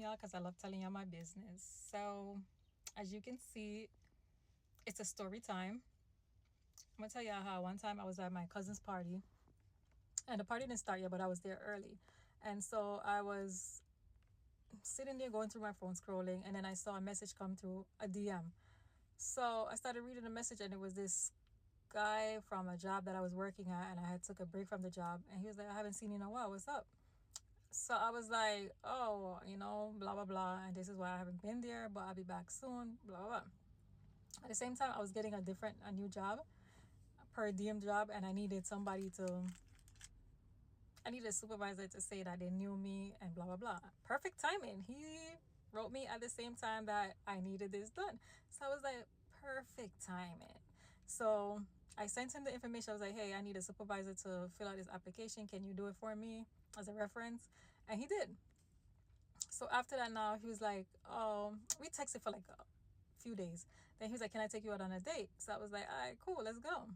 Y'all, because I love telling y'all my business. So, as you can see, it's a story time. I'm gonna tell y'all how one time I was at my cousin's party, and the party didn't start yet, but I was there early. And so I was sitting there going through my phone scrolling, and then I saw a message come through, a DM. So I started reading the message, and it was this guy from a job that I was working at, and I had took a break from the job, and he was like, I haven't seen you in a while, what's up? So I was like, oh, blah blah blah, and this is why I haven't been there, but I'll be back soon, blah blah blah. At the same time, I was getting a new job, a per diem job, and I needed a supervisor to say that they knew me and blah blah blah. Perfect timing. He wrote me at the same time that I needed this done. So I was like, perfect timing. So I sent him the information. I was like, hey, I need a supervisor to fill out this application. Can you do it for me as a reference? And he did. So after that, now he was like, oh, we texted for like a few days. Then he was like, can I take you out on a date? So I was like, all right, cool, let's go.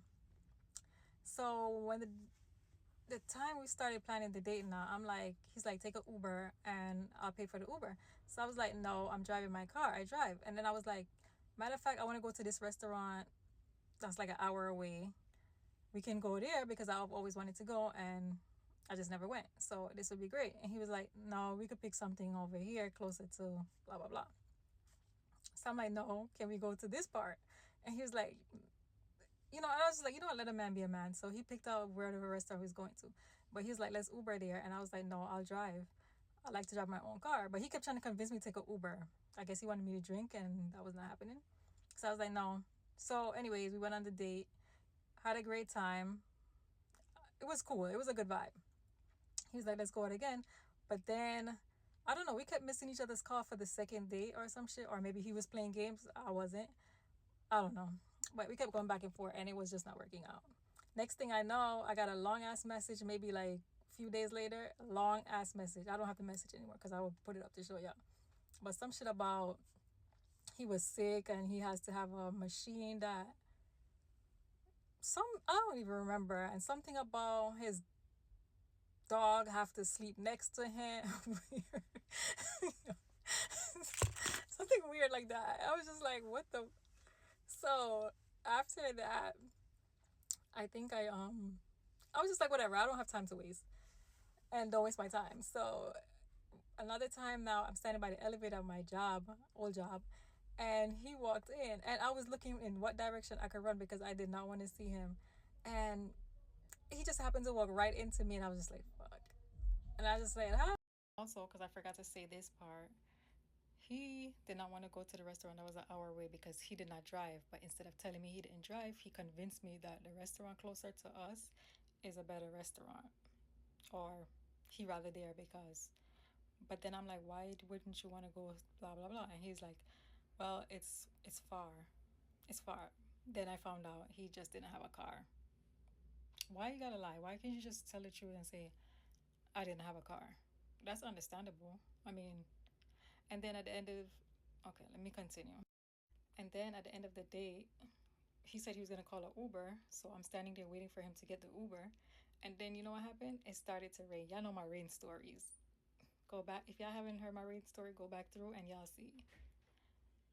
So when the time we started planning the date now, I'm like, he's like, take an Uber and I'll pay for the Uber. So I was like, no, I'm driving my car. I drive. And then I was like, matter of fact, I want to go to this restaurant that's like an hour away. We can go there because I've always wanted to go and I just never went. So this would be great. And he was like, no, we could pick something over here closer to blah, blah, blah. So I'm like, no, can we go to this part? And he was like, and I was just like, what, let a man be a man. So he picked out wherever restaurant he was going to. But he was like, let's Uber there. And I was like, no, I'll drive. I like to drive my own car. But he kept trying to convince me to take an Uber. I guess he wanted me to drink and that was not happening. So I was like, no. So anyways, we went on the date, had a great time. It was cool. It was a good vibe. He was like, let's go out again. But then, I don't know, we kept missing each other's call for the second date or some shit. Or maybe he was playing games. I wasn't. I don't know. But we kept going back and forth and it was just not working out. Next thing I know, I got a long ass message, maybe like a few days later, a long ass message. I don't have the message anymore because I will put it up to show y'all. But some shit about he was sick and he has to have a machine that I don't even remember, and something about his dog have to sleep next to him. Something weird like that. I was just like, what the. So after that, I think I was just like, whatever, I don't have time to waste and don't waste my time. So another time now, I'm standing by the elevator of my old job, and he walked in, and I was looking in what direction I could run because I did not want to see him, and he just happened to walk right into me, and I was just like, fuck. And I just said, hi. Also, because I forgot to say this part, he did not want to go to the restaurant that was an hour away because he did not drive. But instead of telling me he didn't drive, he convinced me that the restaurant closer to us is a better restaurant. Or he rather there because. But then I'm like, why wouldn't you want to go? Blah blah blah. And he's like, well, it's far, it's far. Then I found out he just didn't have a car. Why you gotta lie? Why can't you just tell the truth and say I didn't have a car? That's understandable. I mean, and then at the end of, okay, let me continue. And then at the end of the day, he said he was gonna call an Uber. So I'm standing there waiting for him to get the Uber. And then you know what happened? It started to rain. Y'all know my rain stories. Go back. If y'all haven't heard my rain story, go back through and y'all see.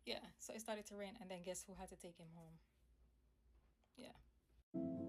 Yeah, so it started to rain. And then guess who had to take him home? Yeah.